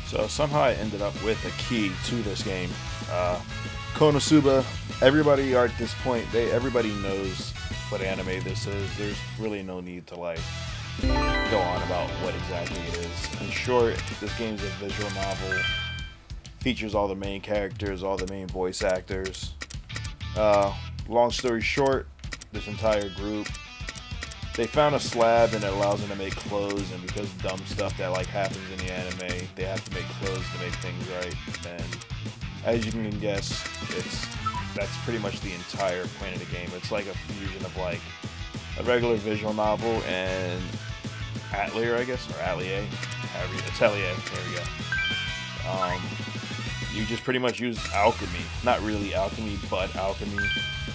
So somehow I ended up with a key to this game. Konosuba, everybody at this point, everybody knows what anime this is. There's really no need to like go on about what exactly it is. In short, this game's a visual novel. Features all the main characters, all the main voice actors. Long story short, this entire group, they found a slab and it allows them to make clothes, and because of dumb stuff that like happens in the anime, they have to make clothes to make things right. And as you can guess, that's pretty much the entire point of the game. It's like a fusion of like a regular visual novel and Atelier, I guess, or Atelier. Atelier, there we go. You just pretty much use alchemy, not really alchemy, but alchemy,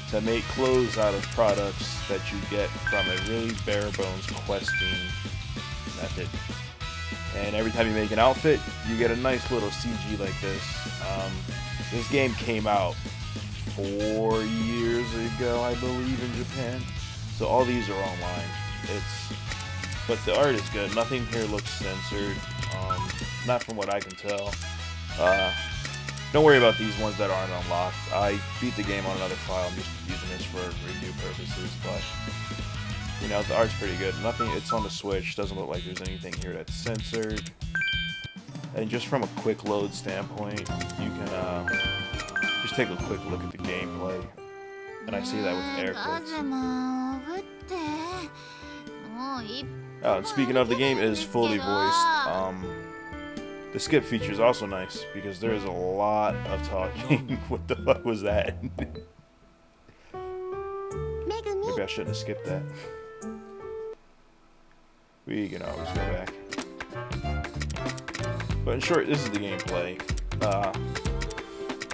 to make clothes out of products that you get from a really bare bones questing method. And every time you make an outfit, you get a nice little CG like this. This game came out 4 years ago, I believe, in Japan. So all these are online. But the art is good. Nothing here looks censored. Not from what I can tell. Don't worry about these ones that aren't unlocked. I beat the game on another file. I'm just using this for review purposes, but you know, the art's pretty good. Nothing. It's on the Switch. Doesn't look like there's anything here that's censored. And just from a quick load standpoint, you can just take a quick look at the gameplay. And I see that with air quotes. And speaking of, the game is fully voiced. The skip feature is also nice because there is a lot of talking. What the fuck was that? Maybe I shouldn't have skipped that. We can always go back. But in short, this is the gameplay.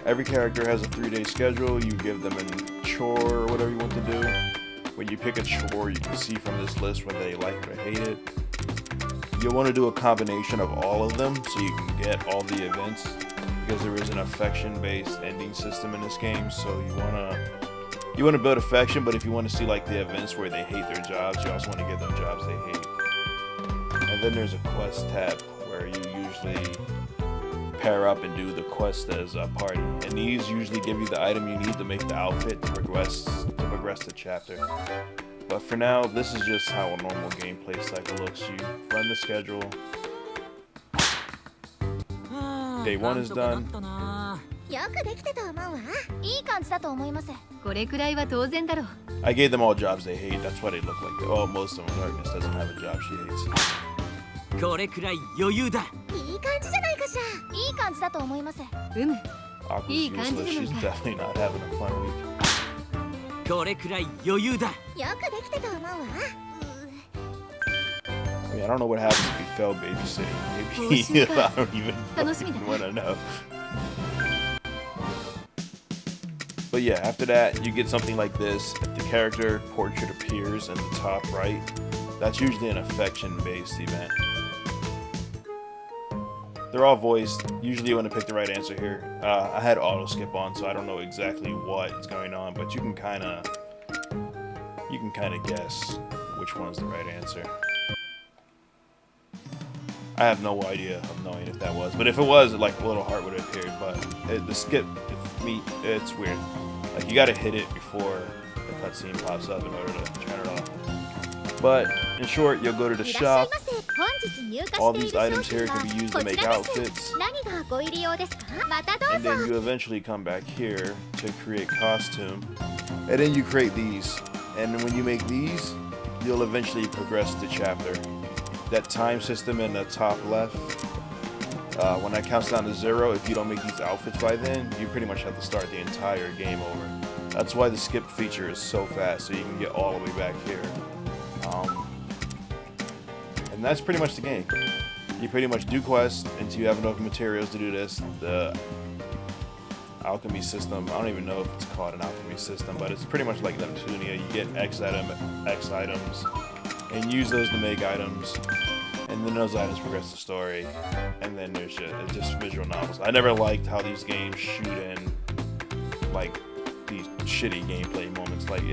Every character has a 3-day schedule. You give them a chore or whatever you want to do. When you pick a chore, you can see from this list whether they like it or hate it. You'll want to do a combination of all of them so you can get all the events, because there is an affection-based ending system in this game. So you want to build affection, but if you want to see like the events where they hate their jobs, you also want to give them jobs they hate. And then there's a quest tab where you usually pair up and do the quest as a party. And these usually give you the item you need to make the outfit to progress the chapter. But for now, this is just how a normal gameplay cycle looks. You run the schedule. Day 1 is done. I gave them all jobs they hate. That's why they look like that. Oh, most of them. Darkness doesn't have a job she hates. Aqua's useless. She's definitely not having a fun week. I mean, I don't know what happens if you fail babysitting. Maybe I don't even want to know. But yeah, after that, you get something like this. If the character portrait appears in the top right, that's usually an affection-based event. They're all voiced. Usually you want to pick the right answer here. I had auto skip on, so I don't know exactly what is going on, but you can kind of guess which one's the right answer. I have no idea of knowing if that was, but if it was, like a little heart would have appeared. But the skip, it's weird. Like you gotta hit it before the cutscene pops up in order to turn it off. But in short, you'll go to the shop. All these items here can be used to make outfits. And then you eventually come back here to create costume. And then you create these. And when you make these, you'll eventually progress the chapter. That time system in the top left, when that counts down to 0, if you don't make these outfits by then, you pretty much have to start the entire game over. That's why the skip feature is so fast, so you can get all the way back here. And that's pretty much the game. You pretty much do quests until you have enough materials to do this. The alchemy system, I don't even know if it's called an alchemy system, but it's pretty much like Neptunia. You get X items, and use those to make items, and then those items progress the story, and then there's just visual novels. I never liked how these games shoot in like these shitty gameplay moments. Like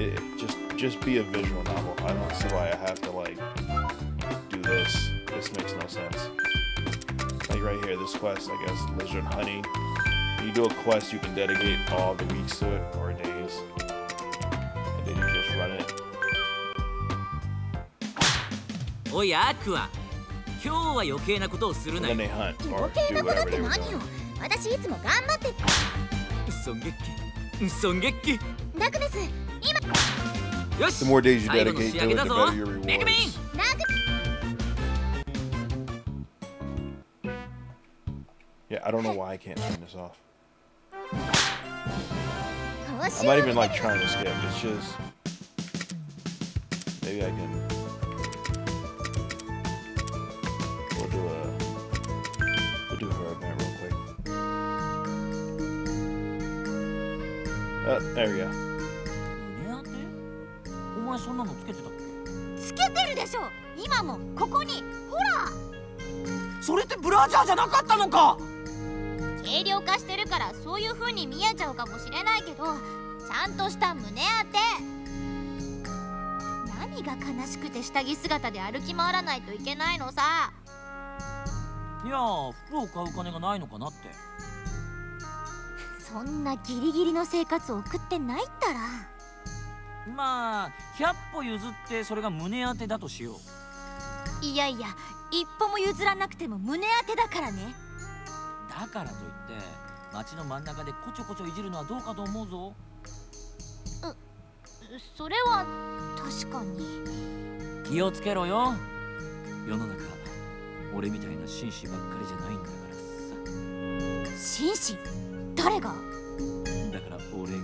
just be a visual novel. I don't see why I have to like do this. This makes no sense. Like right here. This quest, I guess, Lizard Honey. When you do a quest, you can dedicate all the weeks to it, or days. And then you just run it. おいアクア、今日は余計なことをする And な then よ。 they hunt or 余計 do なことっ whatever て they were 何 doing. よ。私いつも頑張って。損撃機、損撃機。ラクネス、今。よし。 The more days you 最後の dedicate 仕 to 上げ it, だ the ぞ。 better your メグミン。 rewards. ラク。 Yeah, I don't know why I can't turn this off. 報酬 I'm not even like trying to skip. It's just maybe I can. We'll do her event real quick. There we go. 胸当て？お前そんなのつけてたっけ？つけてるでしょ。今もここにほら。それってブラジャーじゃなかったのか？軽量化してるからそういう風に見えちゃうかもしれないけど、ちゃんとした胸当て。何が悲しくて下着姿で歩き回らないといけないのさ。いや、服を買う金がないのかなって。そんなギリギリの生活を送ってないったら。まあ100歩譲ってそれが胸当てだとしよう。いやいや、一歩も譲らなくても胸当てだからね。だからといって街の真ん中でこちょこちょいじるのはどうかと思うぞ。それは確かに。気をつけろよ。世の中俺みたいな紳士ばっかりじゃないんだからさ。紳士？誰が？だから俺が。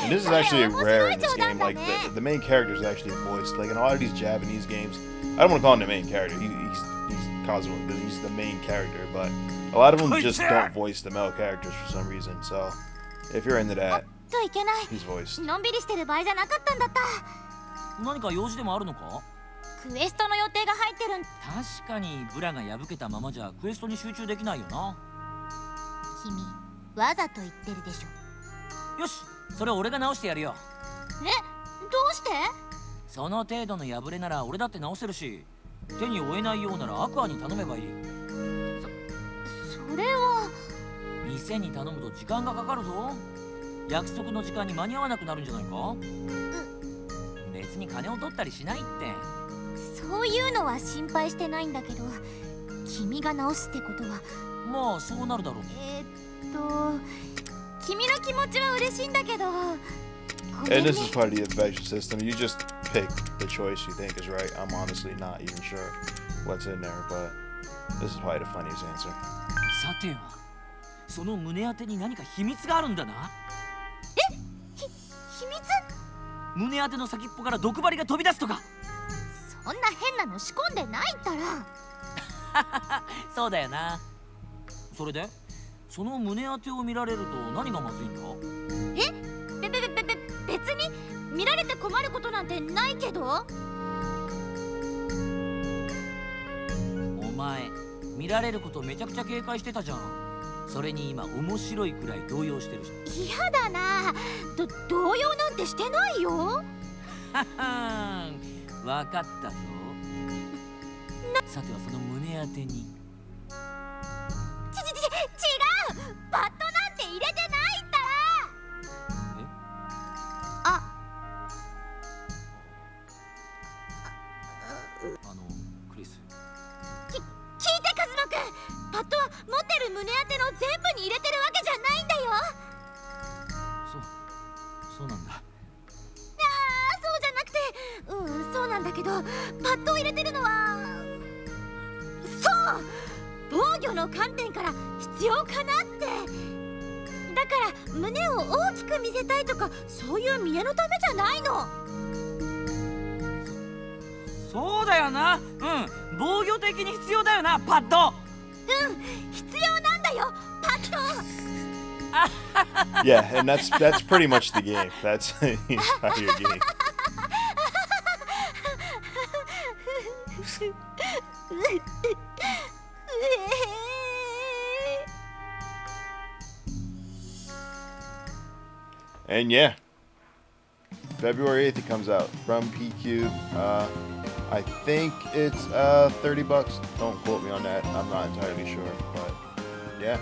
And this is actually rare in this game. Like the main character is actually voiced. Like in a lot of these Japanese games, I don't want to call him the main character. He's Kazuma, but he's the main character. But a lot of them just don't voice the male characters for some reason. So if you're into that, といけない。 he's voiced. のんびりしてる場合じゃなかったんだった。何か用事でもあるのか？クエストの予定が入ってるん。確かにブラが破けたままじゃクエストに集中できないよな。君、わざと言ってるでしょ。よし、それ俺が直してやるよ。え、どうして？その程度の破れなら俺だって直せるし、手に負えないようならアクアに頼めばいい。それは。店に頼むと時間がかかるぞ。約束の時間に間に合わなくなるんじゃないか？別に金を取ったりしないって。そういうのは心配してないんだけど、君が直すってことは。まあそうなるだろう。君の気持ちは嬉しいんだけど。 And this is part of the evasion system. You just pick the choice you think is right. I'm honestly not even sure what's in there, but this is probably the funniest answer. さては、その胸当てに何か秘密があるんだな。秘密？胸当ての先っぽから毒針が飛び出すとか。そんな変なの仕込んでないったら。そうだよな。それでその胸当てを見られると何がまずいんだ？別に見られて困ることなんてないけど。お前見られることめちゃくちゃ警戒してたじゃん。それに今面白いくらい動揺してるし。嫌だな。動揺なんてしてないよ。ははん、わかったぞ。さてはその胸当てに。違う。バットなんて入れてないったら。え？あ。クリス。聞いてカズマくん。パッドは持ってる胸当ての全部に入れてるわけじゃないんだよ。そうなんだ。そうじゃなくて、そうなんだけど、パッドを入れてるのはそう、防御の観点から必要かなって。だから胸を大きく見せたいとか、そういう見栄のためじゃないの。そうだよな。防御的に必要だよな、パッド。必要なんだよ、パッド。Yeah, and that's pretty much the game. That's the entire game. And yeah, February 8th it comes out from PQ. I think it's 30 bucks. Don't quote me on that. I'm not entirely sure, but yeah.